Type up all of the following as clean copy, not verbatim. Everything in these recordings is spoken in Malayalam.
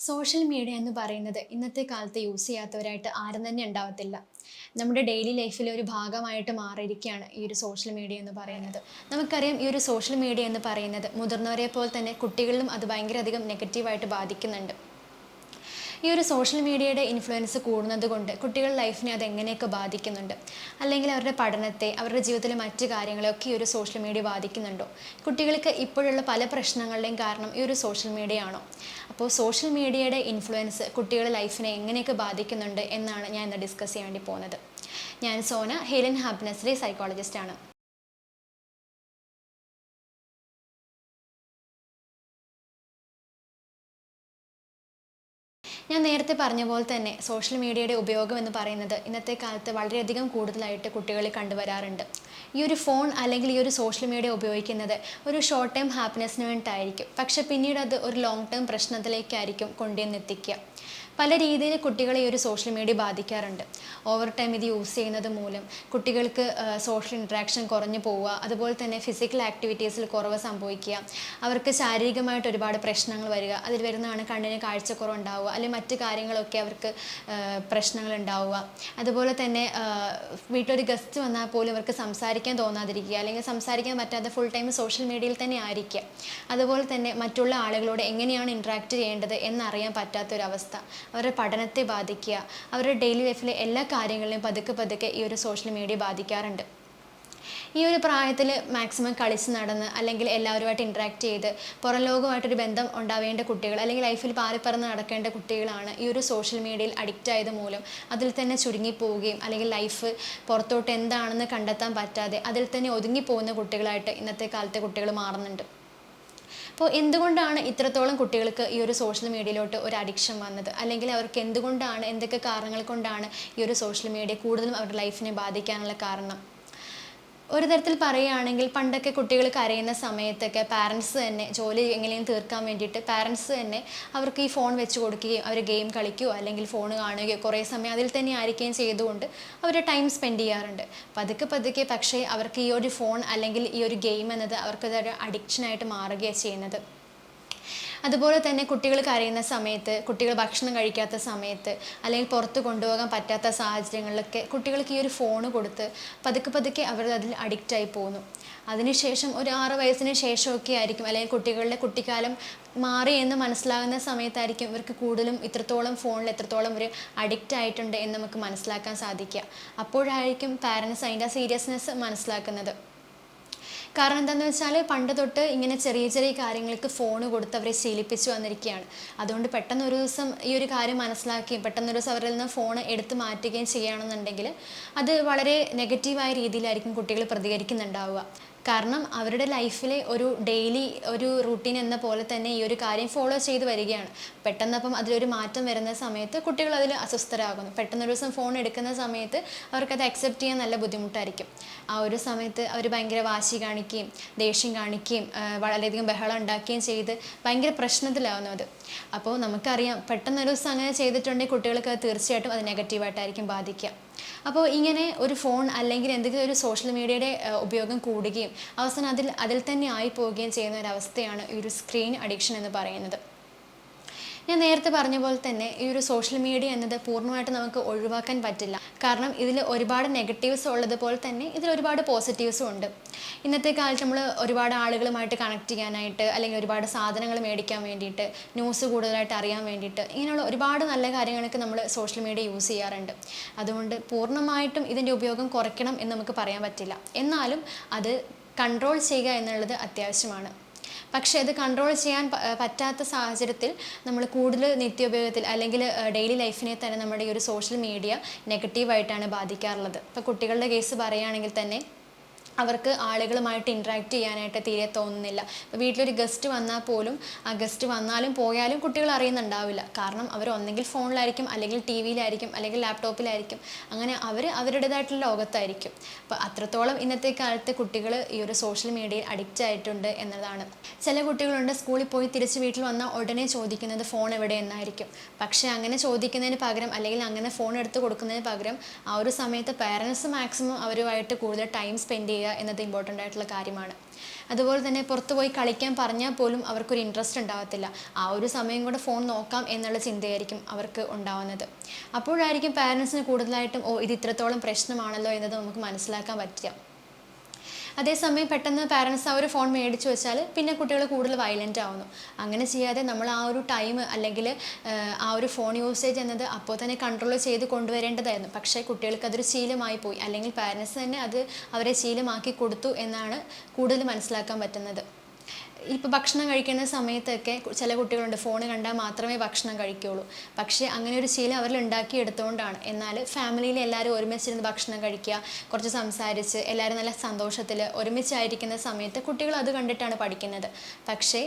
സോഷ്യൽ മീഡിയ എന്ന് പറയുന്നത് ഇന്നത്തെ കാലത്ത് യൂസ് ചെയ്യാത്തവരായിട്ട് ആരും തന്നെ ഉണ്ടാവത്തില്ല. നമ്മുടെ ഡെയിലി ലൈഫിലെ ഒരു ഭാഗമായിട്ട് മാറിയിരിക്കുകയാണ് ഈ ഒരു സോഷ്യൽ മീഡിയ എന്ന് പറയുന്നത്. നമുക്കറിയാം ഈ ഒരു സോഷ്യൽ മീഡിയ എന്ന് പറയുന്നത് മുതിർന്നവരെ പോലെ തന്നെ കുട്ടികളിലും അത് ഭയങ്കരധികം നെഗറ്റീവായിട്ട് ബാധിക്കുന്നുണ്ട്. ഈ ഒരു സോഷ്യൽ മീഡിയയുടെ ഇൻഫ്ലുവൻസ് കൂടുന്നത് കൊണ്ട് കുട്ടികളുടെ ലൈഫിനെ അത് എങ്ങനെയൊക്കെ ബാധിക്കുന്നുണ്ട്, അല്ലെങ്കിൽ അവരുടെ പഠനത്തെ, അവരുടെ ജീവിതത്തിലെ മറ്റു കാര്യങ്ങളെയൊക്കെ ഈ ഒരു സോഷ്യൽ മീഡിയ ബാധിക്കുന്നുണ്ടോ? കുട്ടികൾക്ക് ഇപ്പോഴുള്ള പല പ്രശ്നങ്ങളുടെയും കാരണം ഈ ഒരു സോഷ്യൽ മീഡിയ ആണോ? അപ്പോൾ സോഷ്യൽ മീഡിയയുടെ ഇൻഫ്ലുവൻസ് കുട്ടികളുടെ ലൈഫിനെ എങ്ങനെയൊക്കെ ബാധിക്കുന്നുണ്ട് എന്നാണ് ഞാൻ ഇന്ന് ഡിസ്കസ് ചെയ്യാൻ വേണ്ടി പോകുന്നത്. ഞാൻ സോന, ഹെലൻ ഹാപ്പിനെസ്സിലെ സൈക്കോളജിസ്റ്റാണ്. ഞാൻ നേരത്തെ പറഞ്ഞ പോലെ തന്നെ സോഷ്യൽ മീഡിയയുടെ ഉപയോഗം എന്ന് പറയുന്നത് ഇന്നത്തെ കാലത്ത് വളരെയധികം കൂടുതലായിട്ട് കുട്ടികളിൽ കണ്ടുവരാറുണ്ട്. ഈ ഒരു ഫോൺ അല്ലെങ്കിൽ ഈ ഒരു സോഷ്യൽ മീഡിയ ഉപയോഗിക്കുന്നത് ഒരു ഷോർട്ട് ടൈം ഹാപ്പിനെസ്സിന് വേണ്ടിയിട്ടായിരിക്കും, പക്ഷെ പിന്നീട് അത് ഒരു ലോങ് ടേം പ്രശ്നത്തിലേക്കായിരിക്കും കൊണ്ടുവന്നെത്തിക്കുക. പല രീതിയിൽ കുട്ടികളെ ഈ ഒരു സോഷ്യൽ മീഡിയ ബാധിക്കാറുണ്ട്. ഓവർ ടൈം ഇത് യൂസ് ചെയ്യുന്നത് മൂലം കുട്ടികൾക്ക് സോഷ്യൽ ഇൻട്രാക്ഷൻ കുറഞ്ഞു പോവുക, അതുപോലെ തന്നെ ഫിസിക്കൽ ആക്ടിവിറ്റീസിൽ കുറവ് സംഭവിക്കുക, അവർക്ക് ശാരീരികമായിട്ട് ഒരുപാട് പ്രശ്നങ്ങൾ വരിക. അതിൽ വരുന്നതാണ് കണ്ണിന് കാഴ്ചക്കുറവ് ഉണ്ടാവുക, അല്ലെങ്കിൽ മറ്റു കാര്യങ്ങളൊക്കെ അവർക്ക് പ്രശ്നങ്ങൾ ഉണ്ടാവുക. അതുപോലെ തന്നെ വീട്ടിലൊരു ഗസ്റ്റ് വന്നാൽ പോലും അവർക്ക് സംസാരിക്കാൻ തോന്നാതിരിക്കുക, അല്ലെങ്കിൽ സംസാരിക്കാൻ പറ്റാതെ ഫുൾ ടൈം സോഷ്യൽ മീഡിയയിൽ തന്നെ ആയിരിക്കുക. അതുപോലെ തന്നെ മറ്റുള്ള ആളുകളോട് എങ്ങനെയാണ് ഇൻട്രാക്ട് ചെയ്യേണ്ടത് എന്നറിയാൻ പറ്റാത്തൊരവസ്ഥ, അവരുടെ പഠനത്തെ ബാധിക്കുക, അവരുടെ ഡെയിലി ലൈഫിലെ എല്ലാ കാര്യങ്ങളിലും പതുക്കെ പതുക്കെ ഈ ഒരു സോഷ്യൽ മീഡിയ ബാധിക്കാറുണ്ട്. ഈ ഒരു പ്രായത്തിൽ മാക്സിമം കളിച്ച് നടന്ന് അല്ലെങ്കിൽ എല്ലാവരുമായിട്ട് ഇൻട്രാക്ട് ചെയ്ത് പുറം ലോകമായിട്ടൊരു ബന്ധം ഉണ്ടാവേണ്ട കുട്ടികൾ, അല്ലെങ്കിൽ ലൈഫിൽ പാറിപ്പറന്ന് നടക്കേണ്ട കുട്ടികളാണ് ഈ ഒരു സോഷ്യൽ മീഡിയയിൽ അഡിക്റ്റ് ആയത് മൂലം അതിൽ തന്നെ ചുരുങ്ങിപ്പോവുകയും, അല്ലെങ്കിൽ ലൈഫ് പുറത്തോട്ട് എന്താണെന്ന് കണ്ടെത്താൻ പറ്റാതെ അതിൽ തന്നെ ഒതുങ്ങിപ്പോകുന്ന കുട്ടികളായിട്ട് ഇന്നത്തെ കാലത്തെ കുട്ടികൾ മാറുന്നുണ്ട്. അപ്പോൾ എന്തുകൊണ്ടാണ് ഇത്രത്തോളം കുട്ടികൾക്ക് ഈ ഒരു സോഷ്യൽ മീഡിയയിലോട്ട് ഒരു അഡിക്ഷൻ വന്നത്, അല്ലെങ്കിൽ അവർക്ക് എന്തുകൊണ്ടാണ്, എന്തൊക്കെ കാരണങ്ങൾ കൊണ്ടാണ് ഈ ഒരു സോഷ്യൽ മീഡിയ കൂടുതലും അവരുടെ ലൈഫിനെ ബാധിക്കാനുള്ള കാരണം? ഒരു തരത്തിൽ പറയുകയാണെങ്കിൽ പണ്ടൊക്കെ കുട്ടികൾ കരയുന്ന സമയത്തൊക്കെ പാരൻസ് തന്നെ ജോലി എങ്ങനെയും തീർക്കാൻ വേണ്ടിയിട്ട് പാരൻസ് തന്നെ അവർക്ക് ഈ ഫോൺ വെച്ച് കൊടുക്കുകയും അവർ ഗെയിം കളിക്കുകയോ അല്ലെങ്കിൽ ഫോൺ കാണുകയോ കുറേ സമയം അതിൽ തന്നെ ആയിരിക്കുകയും ചെയ്തുകൊണ്ട് അവർ ടൈം സ്പെൻഡ് ചെയ്യാറുണ്ട്. പതുക്കെ പതുക്കെ പക്ഷേ അവർക്ക് ഈ ഒരു ഫോൺ അല്ലെങ്കിൽ ഈ ഒരു ഗെയിം എന്നത് അവർക്കതൊരു അഡിക്ഷനായിട്ട് മാറുകയാണ് ചെയ്യുന്നത്. അതുപോലെ തന്നെ കുട്ടികൾ കരയുന്ന സമയത്ത്, കുട്ടികൾ ഭക്ഷണം കഴിക്കാത്ത സമയത്ത്, അല്ലെങ്കിൽ പുറത്ത് കൊണ്ടുപോകാൻ പറ്റാത്ത സാഹചര്യങ്ങളിലൊക്കെ കുട്ടികൾക്ക് ഈ ഒരു ഫോൺ കൊടുത്ത് പതുക്കെ പതുക്കെ അവർ അതിൽ അഡിക്റ്റായി പോകുന്നു. അതിനുശേഷം ഒരു 6 വയസ്സിന് ശേഷമൊക്കെ ആയിരിക്കും, അല്ലെങ്കിൽ കുട്ടികളുടെ കുട്ടിക്കാലം മാറി എന്ന് മനസ്സിലാകുന്ന സമയത്തായിരിക്കും ഇവർക്ക് കൂടുതലും ഇത്രത്തോളം ഫോണിൽ എത്രത്തോളം ഒരു അഡിക്റ്റ് ആയിട്ടുണ്ട് എന്ന് നമുക്ക് മനസ്സിലാക്കാൻ സാധിക്കുക. അപ്പോഴായിരിക്കും പാരൻസ് അതിൻ്റെ സീരിയസ്നെസ് മനസ്സിലാക്കുന്നത്. കാരണം എന്താണെന്ന് വെച്ചാൽ പണ്ട് തൊട്ട് ഇങ്ങനെ ചെറിയ ചെറിയ കാര്യങ്ങൾക്ക് ഫോൺ കൊടുത്ത് അവരെ ശീലിപ്പിച്ചു വന്നിരിക്കുകയാണ്. അതുകൊണ്ട് പെട്ടെന്ന് ഒരു ദിവസം ഈ ഒരു കാര്യം മനസ്സിലാക്കുകയും പെട്ടെന്നൊരു ദിവസം അവരിൽ നിന്ന് ഫോൺ എടുത്ത് മാറ്റുകയും ചെയ്യുകയാണെന്നുണ്ടെങ്കിൽ അത് വളരെ നെഗറ്റീവായ രീതിയിലായിരിക്കും കുട്ടികൾ പ്രതികരിക്കുന്നുണ്ടാവുക. കാരണം അവരുടെ ലൈഫിലെ ഒരു ഡെയിലി ഒരു റൂട്ടീൻ എന്ന പോലെ തന്നെ ഈ ഒരു കാര്യം ഫോളോ ചെയ്ത് വരികയാണ്. പെട്ടെന്നപ്പം അതിലൊരു മാറ്റം വരുന്ന സമയത്ത് കുട്ടികൾ അതിൽ അസ്വസ്ഥരാകുന്നു. പെട്ടെന്നൊരു ദിവസം ഫോൺ എടുക്കുന്ന സമയത്ത് അവർക്കത് അക്സെപ്റ്റ് ചെയ്യാൻ നല്ല ബുദ്ധിമുട്ടായിരിക്കും. ആ ഒരു സമയത്ത് അവർ ഭയങ്കര വാശി കാണിക്കുകയും ദേഷ്യം കാണിക്കുകയും വളരെയധികം ബഹളം ഉണ്ടാക്കുകയും ചെയ്ത് ഭയങ്കര പ്രശ്നത്തിലാവുന്നു അത്. അപ്പോൾ നമുക്കറിയാം പെട്ടെന്നൊരു ദിവസം അങ്ങനെ ചെയ്തിട്ടുണ്ടെങ്കിൽ കുട്ടികൾക്ക് അത് തീർച്ചയായിട്ടും അത് നെഗറ്റീവായിട്ടായിരിക്കും ബാധിക്കുക. അപ്പോൾ ഇങ്ങനെ ഒരു ഫോൺ അല്ലെങ്കിൽ എന്തെങ്കിലും ഒരു സോഷ്യൽ മീഡിയയുടെ ഉപയോഗം കൂടുകയും അവസാനം അതിൽ തന്നെ ആയി പോവുകയും ചെയ്യുന്ന ഒരവസ്ഥയാണ് ഈ ഒരു സ്ക്രീൻ അഡിക്ഷൻ എന്ന് പറയുന്നത്. ഞാൻ നേരത്തെ പറഞ്ഞ പോലെ തന്നെ ഈ ഒരു സോഷ്യൽ മീഡിയ എന്നത് പൂർണ്ണമായിട്ട് നമുക്ക് ഒഴിവാക്കാൻ പറ്റില്ല. കാരണം ഇതിൽ ഒരുപാട് നെഗറ്റീവ്സ് ഉള്ളതുപോലെ തന്നെ ഇതിൽ ഒരുപാട് പോസിറ്റീവ്സും ഉണ്ട്. ഇന്നത്തെ കാലത്ത് നമ്മൾ ഒരുപാട് ആളുകളുമായിട്ട് കണക്ട് ചെയ്യാനായിട്ട്, അല്ലെങ്കിൽ ഒരുപാട് സാധനങ്ങൾ മേടിക്കാൻ വേണ്ടിയിട്ട്, ന്യൂസ് കൂടുതലായിട്ട് അറിയാൻ വേണ്ടിയിട്ട്, ഇങ്ങനെയുള്ള ഒരുപാട് നല്ല കാര്യങ്ങളൊക്കെ നമ്മൾ സോഷ്യൽ മീഡിയ യൂസ് ചെയ്യാറുണ്ട്. അതുകൊണ്ട് പൂർണ്ണമായിട്ടും ഇതിൻ്റെ ഉപയോഗം കുറയ്ക്കണം എന്ന് നമുക്ക് പറയാൻ പറ്റില്ല. എന്നാലും അത് കൺട്രോൾ ചെയ്യുക എന്നുള്ളത് അത്യാവശ്യമാണ്. പക്ഷേ അത് കൺട്രോൾ ചെയ്യാൻ പറ്റാത്ത സാഹചര്യത്തിൽ നമ്മൾ കൂടുതൽ നിത്യോപയോഗത്തിൽ അല്ലെങ്കിൽ ഡെയിലി ലൈഫിനെ തന്നെ നമ്മുടെ ഈ ഒരു സോഷ്യൽ മീഡിയ നെഗറ്റീവായിട്ടാണ് ബാധിക്കാറുള്ളത്. ഇപ്പോൾ കുട്ടികളുടെ കേസ് പറയുകയാണെങ്കിൽ തന്നെ അവർക്ക് ആളുകളുമായിട്ട് ഇൻട്രാക്ട് ചെയ്യാനായിട്ട് തീരെ തോന്നുന്നില്ല. ഇപ്പോൾ വീട്ടിലൊരു ഗസ്റ്റ് വന്നാൽ പോലും ആ ഗസ്റ്റ് വന്നാലും പോയാലും കുട്ടികൾ അറിയുന്നുണ്ടാവില്ല. കാരണം അവർ ഒന്നെങ്കിൽ ഫോണിലായിരിക്കും, അല്ലെങ്കിൽ ടി വിയിലായിരിക്കും, അല്ലെങ്കിൽ ലാപ്ടോപ്പിലായിരിക്കും. അങ്ങനെ അവർ അവരുടേതായിട്ടുള്ള ലോകത്തായിരിക്കും. അപ്പോൾ അത്രത്തോളം ഇന്നത്തെ കാലത്ത് കുട്ടികൾ ഈ ഒരു സോഷ്യൽ മീഡിയയിൽ അഡിക്റ്റ് ആയിട്ടുണ്ട് എന്നതാണ്. ചില കുട്ടികളുണ്ട് സ്കൂളിൽ പോയി തിരിച്ച് വീട്ടിൽ വന്നാൽ ഉടനെ ചോദിക്കുന്നത് ഫോൺ എവിടെ എന്നായിരിക്കും. പക്ഷേ അങ്ങനെ ചോദിക്കുന്നതിന് പകരം, അല്ലെങ്കിൽ അങ്ങനെ ഫോൺ എടുത്ത് കൊടുക്കുന്നതിന് പകരം ആ ഒരു സമയത്ത് പാരൻസ് മാക്സിമം അവരുമായിട്ട് കൂടുതൽ ടൈം സ്പെൻഡ് ചെയ്യുക എന്നത് ഇമ്പോർട്ടൻ്റ് ആയിട്ടുള്ള കാര്യമാണ്. അതുപോലെ തന്നെ പുറത്ത് പോയി കളിക്കാൻ പറഞ്ഞാൽ പോലും അവർക്കൊരു ഇൻട്രസ്റ്റ് ഉണ്ടാകത്തില്ല. ആ ഒരു സമയം കൂടെ ഫോൺ നോക്കാം എന്നുള്ള ചിന്തയായിരിക്കും അവർക്ക് ഉണ്ടാവുന്നത്. അപ്പോഴായിരിക്കും പാരൻസിന് കൂടുതലായിട്ടും ഇത് ഇത്രത്തോളം പ്രശ്നമാണല്ലോ എന്നത് നമുക്ക് മനസ്സിലാക്കാൻ പറ്റുക. അതേസമയം പെട്ടെന്ന് പാരൻസ് ആ ഒരു ഫോൺ മേടിച്ചു വെച്ചാൽ പിന്നെ കുട്ടികൾ കൂടുതൽ വയലൻ്റ് ആവുന്നു. അങ്ങനെ ചെയ്യാതെ നമ്മൾ ആ ഒരു ടൈം അല്ലെങ്കിൽ ആ ഒരു ഫോൺ യൂസേജ് എന്നത് അപ്പോൾ തന്നെ കൺട്രോൾ ചെയ്ത് കൊണ്ടുവരേണ്ടതായിരുന്നു. പക്ഷേ കുട്ടികൾക്ക് അതൊരു ശീലമായി പോയി, അല്ലെങ്കിൽ പാരൻസ് തന്നെ അത് അവരെ ശീലമാക്കി കൊടുത്തു എന്നാണ് കൂടുതൽ മനസ്സിലാക്കാൻ പറ്റുന്നത്. ഇപ്പോൾ ഭക്ഷണം കഴിക്കുന്ന സമയത്തൊക്കെ ചില കുട്ടികളുണ്ട് ഫോൺ കണ്ടാൽ മാത്രമേ ഭക്ഷണം കഴിക്കുകയുള്ളൂ. പക്ഷേ അങ്ങനെ ഒരു ശീലം അവരിൽ ഉണ്ടാക്കിയെടുത്തുകൊണ്ടാണ്. എന്നാൽ ഫാമിലിയിൽ എല്ലാവരും ഒരുമിച്ചിരുന്ന് ഭക്ഷണം കഴിക്കുക, കുറച്ച് സംസാരിച്ച് എല്ലാവരും നല്ല സന്തോഷത്തിൽ ഒരുമിച്ചായിരിക്കുന്ന സമയത്ത് കുട്ടികൾ അത് കണ്ടിട്ടാണ് പഠിക്കുന്നത്. പക്ഷേ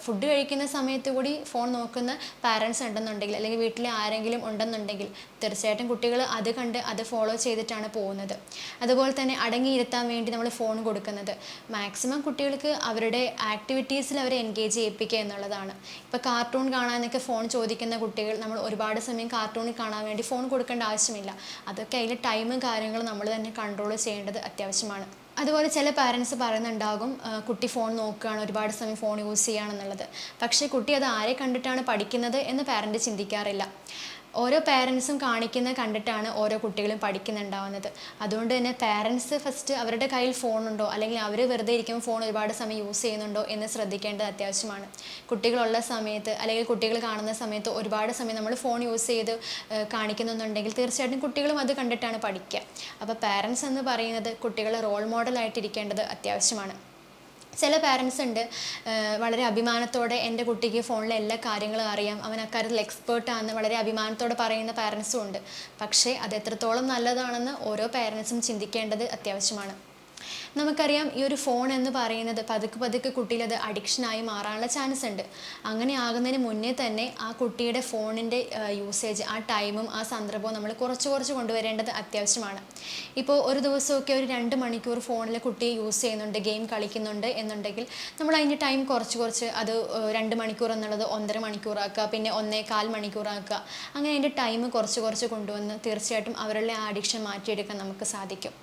ഫുഡ് കഴിക്കുന്ന സമയത്ത് കൂടി ഫോൺ നോക്കുന്ന പാരൻസ് ഉണ്ടെന്നുണ്ടെങ്കിൽ, അല്ലെങ്കിൽ വീട്ടിലെ ആരെങ്കിലും ഉണ്ടെന്നുണ്ടെങ്കിൽ തീർച്ചയായിട്ടും കുട്ടികൾ അത് കണ്ട് അത് ഫോളോ ചെയ്തിട്ടാണ് പോകുന്നത്. അതുപോലെ തന്നെ അടങ്ങിയിരുത്താൻ വേണ്ടി നമ്മൾ ഫോൺ കൊടുക്കുന്നത് മാക്സിമം കുട്ടികൾക്ക് അവരുടെ ആക്ടിവിറ്റീസിൽ അവരെ എൻഗേജ് ചെയ്യിപ്പിക്കുക എന്നുള്ളതാണ്. ഇപ്പോൾ കാർട്ടൂൺ കാണാനൊക്കെ ഫോൺ ചോദിക്കുന്ന കുട്ടികൾ നമ്മൾ ഒരുപാട് സമയം കാർട്ടൂണിൽ കാണാൻ വേണ്ടി ഫോൺ കൊടുക്കേണ്ട ആവശ്യമില്ല. അതൊക്കെ അതിൽ ടൈമും കാര്യങ്ങളും നമ്മൾ തന്നെ കൺട്രോൾ ചെയ്യേണ്ടത് അത്യാവശ്യമാണ്. അതുപോലെ ചില പാരൻസ് പറയുന്നുണ്ടാകും കുട്ടി ഫോൺ നോക്കുകയാണ്, ഒരുപാട് സമയം ഫോൺ യൂസ് ചെയ്യുകയാണെന്നുള്ളത്. പക്ഷേ കുട്ടി അത് ആരെ കണ്ടിട്ടാണ് പഠിക്കുന്നത് എന്ന് പാരൻറ്റ് ചിന്തിക്കാറില്ല. ഓരോ പാരൻസും കാണിക്കുന്ന കണ്ടിട്ടാണ് ഓരോ കുട്ടികളും പഠിക്കുന്നുണ്ടാവുന്നത്. അതുകൊണ്ട് തന്നെ പാരൻസ് ഫസ്റ്റ് അവരുടെ കയ്യിൽ ഫോണുണ്ടോ, അല്ലെങ്കിൽ അവർ വെറുതെ ഇരിക്കുമ്പോൾ ഫോൺ ഒരുപാട് സമയം യൂസ് ചെയ്യുന്നുണ്ടോ എന്ന് ശ്രദ്ധിക്കേണ്ടത് അത്യാവശ്യമാണ്. കുട്ടികളുള്ള സമയത്ത് അല്ലെങ്കിൽ കുട്ടികൾ കാണുന്ന സമയത്ത് ഒരുപാട് സമയം നമ്മൾ ഫോൺ യൂസ് ചെയ്ത് കാണിക്കുന്നുണ്ടെങ്കിൽ തീർച്ചയായിട്ടും കുട്ടികളും അത് കണ്ടിട്ടാണ് പഠിക്കുക. അപ്പോൾ പാരൻസ് എന്ന് പറയുന്നത് കുട്ടികളെ റോൾ മോഡലായിട്ടിരിക്കേണ്ടത് അത്യാവശ്യമാണ്. ചില പാരൻസ് ഉണ്ട് വളരെ അഭിമാനത്തോടെ എൻ്റെ കുട്ടിക്ക് ഫോണിലെ എല്ലാ കാര്യങ്ങളും അറിയാം, അവൻ അക്കാര്യത്തിൽ എക്സ്പേർട്ടാണെന്ന് വളരെ അഭിമാനത്തോടെ പറയുന്ന പാരൻസും ഉണ്ട്. പക്ഷേ അത് എത്രത്തോളം നല്ലതാണെന്ന് ഓരോ പാരൻസും ചിന്തിക്കേണ്ടത് അത്യാവശ്യമാണ്. നമുക്കറിയാം ഈ ഒരു ഫോൺ എന്ന് പറയുന്നത് പതുക്കെ കുട്ടിയിൽ അത് അഡിക്ഷനായി മാറാനുള്ള ചാൻസ് ഉണ്ട്. അങ്ങനെ ആകുന്നതിന് മുന്നേ തന്നെ ആ കുട്ടിയുടെ ഫോണിൻ്റെ യൂസേജ്, ആ ടൈമും ആ സന്ദർഭവും നമ്മൾ കുറച്ച് കൊണ്ടുവരേണ്ടത് അത്യാവശ്യമാണ്. ഇപ്പോൾ ഒരു ദിവസമൊക്കെ ഒരു 2 മണിക്കൂർ ഫോണിൽ കുട്ടി യൂസ് ചെയ്യുന്നുണ്ട്, ഗെയിം കളിക്കുന്നുണ്ട് എന്നുണ്ടെങ്കിൽ നമ്മൾ അതിൻ്റെ ടൈം കുറച്ച് അത് 2 മണിക്കൂർ എന്നുള്ളത് 1.5 മണിക്കൂറാക്കുക, പിന്നെ 1.25 മണിക്കൂറാക്കുക. അങ്ങനെ അതിൻ്റെ ടൈം കുറച്ച് കൊണ്ടുവന്ന് തീർച്ചയായിട്ടും അവരുടെ ആ അഡിക്ഷൻ മാറ്റിയെടുക്കാൻ നമുക്ക് സാധിക്കും.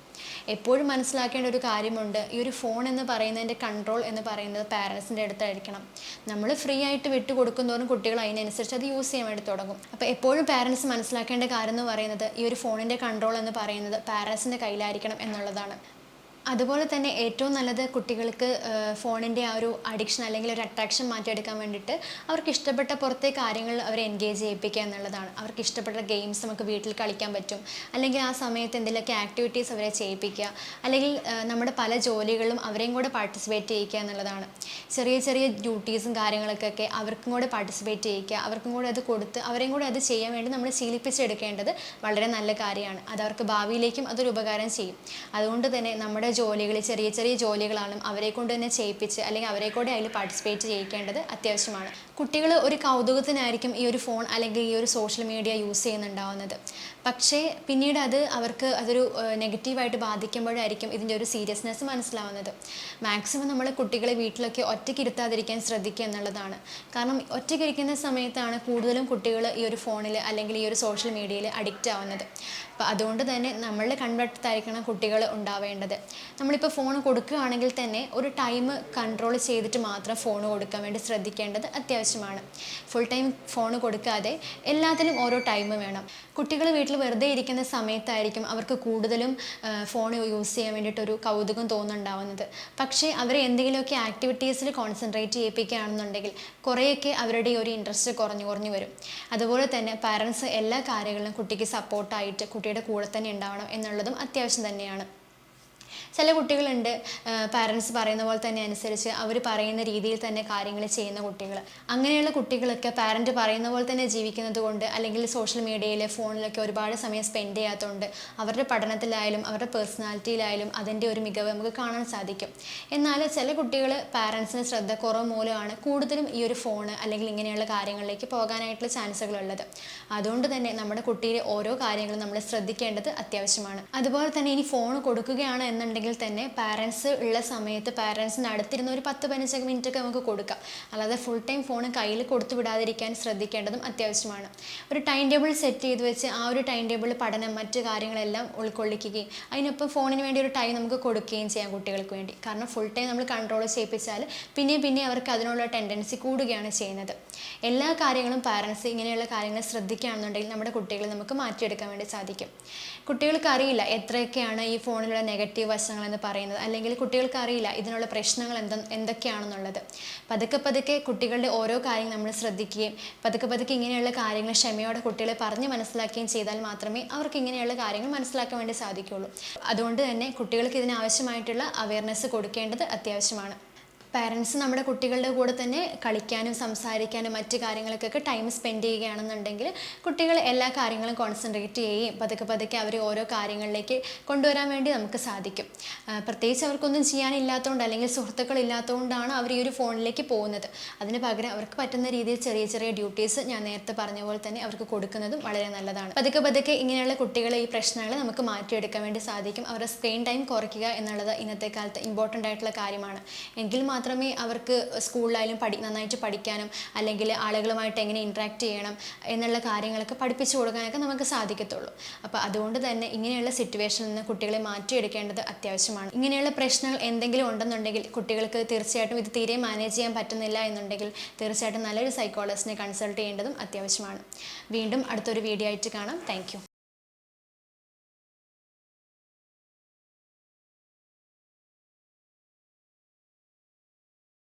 എപ്പോഴും മനസ്സിലാക്കേണ്ട ഒരു കാര്യമുണ്ട്, ഈ ഒരു ഫോൺ എന്ന് പറയുന്നതിൻ്റെ കൺട്രോൾ എന്ന് പറയുന്നത് പാരൻസിൻ്റെ അടുത്തായിരിക്കണം. നമ്മൾ ഫ്രീ ആയിട്ട് വിട്ടു കൊടുക്കുന്നതോറും കുട്ടികൾ അതിനനുസരിച്ച് അത് യൂസ് ചെയ്യാൻ വേണ്ടി തുടങ്ങും. അപ്പോൾ എപ്പോഴും പാരൻസ് മനസ്സിലാക്കേണ്ട കാര്യം എന്ന് പറയുന്നത് ഈ ഒരു ഫോണിൻ്റെ കൺട്രോൾ എന്ന് പറയുന്നത് പാരൻസിൻ്റെ കയ്യിലായിരിക്കണം എന്നുള്ളതാണ്. അതുപോലെ തന്നെ ഏറ്റവും നല്ലത് കുട്ടികൾക്ക് ഫോണിൻ്റെ ആ ഒരു അഡിക്ഷൻ അല്ലെങ്കിൽ ഒരു അട്രാക്ഷൻ മാറ്റിയെടുക്കാൻ വേണ്ടിയിട്ട് അവർക്ക് ഇഷ്ടപ്പെട്ട പുറത്തെ കാര്യങ്ങളിൽ അവരെ എൻഗേജ് ചെയ്യിപ്പിക്കുക എന്നുള്ളതാണ്. അവർക്ക് ഇഷ്ടപ്പെട്ട ഗെയിംസ് നമുക്ക് വീട്ടിൽ കളിക്കാൻ പറ്റും, അല്ലെങ്കിൽ ആ സമയത്ത് എന്തെങ്കിലുമൊക്കെ ആക്ടിവിറ്റീസ് അവരെ ചെയ്യിപ്പിക്കുക, അല്ലെങ്കിൽ നമ്മുടെ പല ജോലികളിലും അവരെയും കൂടെ പാർട്ടിസിപ്പേറ്റ് ചെയ്യിക്കുക എന്നുള്ളതാണ്. ചെറിയ ഡ്യൂട്ടീസും കാര്യങ്ങളൊക്കെ അവർക്കും കൂടെ പാർട്ടിസിപ്പേറ്റ് ചെയ്യിക്കുക, അവർക്കും കൂടെ അത് കൊടുത്ത് അവരെയും കൂടെ അത് ചെയ്യാൻ വേണ്ടി നമ്മൾ ശീലിപ്പിച്ചെടുക്കേണ്ടത് വളരെ നല്ല കാര്യമാണ്. അത് അവർക്ക് ഭാവിയിലേക്കും അതൊരു ഉപകാരം ചെയ്യും. അതുകൊണ്ട് തന്നെ നമ്മുടെ ജോലികൾ ചെറിയ ജോലികളാണ് അവരെ കൊണ്ട് തന്നെ ചെയ്യിപ്പിച്ച് അല്ലെങ്കിൽ അവരെ കൂടെ അതിൽ പാർട്ടിസിപ്പേറ്റ് ചെയ്യിക്കേണ്ടത് അത്യാവശ്യമാണ്. കുട്ടികൾ ഒരു കൗതുകത്തിനായിരിക്കും ഈ ഒരു ഫോൺ അല്ലെങ്കിൽ ഈ ഒരു സോഷ്യൽ മീഡിയ യൂസ് ചെയ്യുന്നുണ്ടാവുന്നത്. പക്ഷേ പിന്നീട് അത് അവർക്ക് അതൊരു നെഗറ്റീവായിട്ട് ബാധിക്കുമ്പോഴായിരിക്കും ഇതിൻ്റെ ഒരു സീരിയസ്നെസ് മനസ്സിലാവുന്നത്. മാക്സിമം നമ്മൾ കുട്ടികളെ വീട്ടിലൊക്കെ ഒറ്റയ്ക്ക് ഇരുത്താതിരിക്കാൻ ശ്രദ്ധിക്കുക എന്നുള്ളതാണ്. കാരണം ഒറ്റയ്ക്ക് ഇരിക്കുന്ന സമയത്താണ് കൂടുതലും കുട്ടികൾ ഈ ഒരു ഫോണിൽ അല്ലെങ്കിൽ ഈ ഒരു സോഷ്യൽ മീഡിയയിൽ അഡിക്റ്റ് ആവുന്നത്. അപ്പോൾ അതുകൊണ്ട് തന്നെ നമ്മളുടെ കൺവെട്ടത്തായിരിക്കണം കുട്ടികൾ ഉണ്ടാവേണ്ടത്. നമ്മളിപ്പോൾ ഫോൺ കൊടുക്കുകയാണെങ്കിൽ തന്നെ ഒരു ടൈം കൺട്രോൾ ചെയ്തിട്ട് മാത്രം ഫോൺ കൊടുക്കാൻ വേണ്ടി ശ്രദ്ധിക്കേണ്ടത് അത്യാവശ്യമാണ്. ഫുൾ ടൈം ഫോൺ കൊടുക്കാതെ എല്ലാത്തിലും ഓരോ ടൈം വേണം. കുട്ടികൾ വീട്ടിൽ വെറുതെ ഇരിക്കുന്ന സമയത്തായിരിക്കും അവർക്ക് കൂടുതലും ഫോൺ യൂസ് ചെയ്യാൻ വേണ്ടിയിട്ടൊരു കൗതുകം തോന്നുന്നുണ്ടാവുന്നത്. പക്ഷേ അവരെ എന്തെങ്കിലുമൊക്കെ ആക്ടിവിറ്റീസിൽ കോൺസെൻട്രേറ്റ് ചെയ്യിപ്പിക്കുകയാണെന്നുണ്ടെങ്കിൽ കുറേയൊക്കെ അവരുടെ ഒരു ഇൻട്രസ്റ്റ് കുറഞ്ഞു വരും. അതുപോലെ തന്നെ പാരൻസ് എല്ലാ കാര്യങ്ങളിലും കുട്ടിക്ക് സപ്പോർട്ടായിട്ട് കുട്ടിയുടെ കൂടെ തന്നെ ഉണ്ടാവണം എന്നുള്ളതും അത്യാവശ്യം തന്നെയാണ്. ചില കുട്ടികളുണ്ട് പാരൻസ് പറയുന്ന പോലെ തന്നെ അനുസരിച്ച് അവർ പറയുന്ന രീതിയിൽ തന്നെ കാര്യങ്ങൾ ചെയ്യുന്ന കുട്ടികൾ. അങ്ങനെയുള്ള കുട്ടികളൊക്കെ പാരൻറ്റ് പറയുന്ന പോലെ തന്നെ ജീവിക്കുന്നത് കൊണ്ട് അല്ലെങ്കിൽ സോഷ്യൽ മീഡിയയിൽ ഫോണിലൊക്കെ ഒരുപാട് സമയം സ്പെൻഡ് ചെയ്യാത്തതുകൊണ്ട് അവരുടെ പഠനത്തിലായാലും അവരുടെ പേഴ്സണാലിറ്റിയിലായാലും അതിൻ്റെ ഒരു മികവ് നമുക്ക് കാണാൻ സാധിക്കും. എന്നാൽ ചില കുട്ടികൾ പാരൻസിന് ശ്രദ്ധ കുറവ് മൂലമാണ് കൂടുതലും ഈ ഒരു ഫോണ് അല്ലെങ്കിൽ ഇങ്ങനെയുള്ള കാര്യങ്ങളിലേക്ക് പോകാനായിട്ടുള്ള ചാൻസുകളുള്ളത്. അതുകൊണ്ട് തന്നെ നമ്മുടെ കുട്ടിയുടെ ഓരോ കാര്യങ്ങളും നമ്മൾ ശ്രദ്ധിക്കേണ്ടത് അത്യാവശ്യമാണ്. അതുപോലെ തന്നെ ഇനി ഫോൺ കൊടുക്കുകയാണ് എന്നുണ്ടെങ്കിൽ ഉണ്ടെങ്കിൽ തന്നെ പാരൻസ് ഉള്ള സമയത്ത് പാരൻസിന് അടുത്തിരുന്ന ഒരു 10-15 മിനിറ്റൊക്കെ നമുക്ക് കൊടുക്കാം. അല്ലാതെ ഫുൾ ടൈം ഫോൺ കയ്യിൽ കൊടുത്തു വിടാതിരിക്കാൻ ശ്രദ്ധിക്കേണ്ടതും അത്യാവശ്യമാണ്. ഒരു ടൈം ടേബിൾ സെറ്റ് ചെയ്ത് വെച്ച് ആ ഒരു ടൈം ടേബിളിൽ പഠനം മറ്റു കാര്യങ്ങളെല്ലാം ഉൾക്കൊള്ളിക്കുകയും അതിനൊപ്പം ഫോണിന് വേണ്ടി ഒരു ടൈം നമുക്ക് കൊടുക്കുകയും ചെയ്യാം കുട്ടികൾക്ക് വേണ്ടി. കാരണം ഫുൾ ടൈം നമ്മൾ കൺട്രോൾ ചെയ്യിപ്പിച്ചാൽ പിന്നെ അവർക്ക് അതിനുള്ള ടെൻഡൻസി കൂടുകയാണ് ചെയ്യുന്നത്. എല്ലാ കാര്യങ്ങളും പാരൻസ് ഇങ്ങനെയുള്ള കാര്യങ്ങൾ ശ്രദ്ധിക്കുകയാണെന്നുണ്ടെങ്കിൽ നമ്മുടെ കുട്ടികളെ നമുക്ക് മാറ്റിയെടുക്കാൻ വേണ്ടി സാധിക്കും. കുട്ടികൾക്ക് അറിയില്ല എത്രയൊക്കെയാണ് ഈ ഫോണിലുള്ള നെഗറ്റീവ് വശങ്ങളെന്ന് പറയുന്നത്, അല്ലെങ്കിൽ കുട്ടികൾക്ക് അറിയില്ല ഇതിനുള്ള പ്രശ്നങ്ങൾ എന്തൊക്കെയാണെന്നുള്ളത്. പതുക്കെ കുട്ടികളുടെ ഓരോ കാര്യങ്ങൾ നമ്മൾ ശ്രദ്ധിക്കുകയും പതുക്കെ ഇങ്ങനെയുള്ള കാര്യങ്ങൾ ക്ഷമയോടെ കുട്ടികളെ പറഞ്ഞ് മനസ്സിലാക്കുകയും ചെയ്താൽ മാത്രമേ അവർക്ക് ഇങ്ങനെയുള്ള കാര്യങ്ങൾ മനസ്സിലാക്കാൻ വേണ്ടി സാധിക്കുകയുള്ളൂ. അതുകൊണ്ട് തന്നെ കുട്ടികൾക്ക് ഇതിനാവശ്യമായിട്ടുള്ള അവയർനെസ് കൊടുക്കേണ്ടത് അത്യാവശ്യമാണ്. പാരൻസ് നമ്മുടെ കുട്ടികളുടെ കൂടെ തന്നെ കളിക്കാനും സംസാരിക്കാനും മറ്റു കാര്യങ്ങൾക്കൊക്കെ ടൈം സ്പെൻഡ് ചെയ്യുകയാണെന്നുണ്ടെങ്കിൽ കുട്ടികൾ എല്ലാ കാര്യങ്ങളും കോൺസെൻട്രേറ്റ് ചെയ്യുകയും പതുക്കെ അവർ ഓരോ കാര്യങ്ങളിലേക്ക് കൊണ്ടുവരാൻ വേണ്ടി നമുക്ക് സാധിക്കും. പ്രത്യേകിച്ച് അവർക്കൊന്നും ചെയ്യാനില്ലാത്തതുകൊണ്ട് അല്ലെങ്കിൽ സുഹൃത്തുക്കളില്ലാത്തതുകൊണ്ടാണ് അവർ ഈ ഒരു ഫോണിലേക്ക് പോകുന്നത്. അതിന് പകരം അവർക്ക് പറ്റുന്ന രീതിയിൽ ചെറിയ ഡ്യൂട്ടീസ് ഞാൻ നേരത്തെ പറഞ്ഞ പോലെ തന്നെ അവർക്ക് കൊടുക്കുന്നതും വളരെ നല്ലതാണ്. പതുക്കെ ഇങ്ങനെയുള്ള കുട്ടികളെ ഈ പ്രശ്നങ്ങൾ നമുക്ക് മാറ്റിയെടുക്കാൻ വേണ്ടി സാധിക്കും. അവരുടെ സ്ക്രീൻ ടൈം കുറയ്ക്കുക എന്നുള്ളത് ഇന്നത്തെ കാലത്ത് ഇമ്പോർട്ടൻ്റ് ആയിട്ടുള്ള കാര്യമാണ്. എങ്കിൽ മാത്രമേ അവർക്ക് സ്കൂളിലായാലും നന്നായിട്ട് പഠിക്കാനും അല്ലെങ്കിൽ ആളുകളുമായിട്ട് എങ്ങനെ ഇൻട്രാക്ട് ചെയ്യണം എന്നുള്ള കാര്യങ്ങളൊക്കെ പഠിപ്പിച്ചു കൊടുക്കാനൊക്കെ നമുക്ക് സാധിക്കത്തുള്ളൂ. അപ്പോൾ അതുകൊണ്ട് തന്നെ ഇങ്ങനെയുള്ള സിറ്റുവേഷനിൽ നിന്ന് കുട്ടികളെ മാറ്റിയെടുക്കേണ്ടത് അത്യാവശ്യമാണ്. ഇങ്ങനെയുള്ള പ്രശ്നങ്ങൾ എന്തെങ്കിലും ഉണ്ടെന്നുണ്ടെങ്കിൽ കുട്ടികൾക്ക് തീർച്ചയായിട്ടും ഇത് തീരെ മാനേജ് ചെയ്യാൻ പറ്റുന്നില്ല എന്നുണ്ടെങ്കിൽ തീർച്ചയായിട്ടും നല്ലൊരു സൈക്കോളജിസ്റ്റിനെ കൺസൾട്ട് ചെയ്യേണ്ടതും അത്യാവശ്യമാണ്. വീണ്ടും അടുത്തൊരു വീഡിയോ ആയിട്ട് കാണാം. Thank you.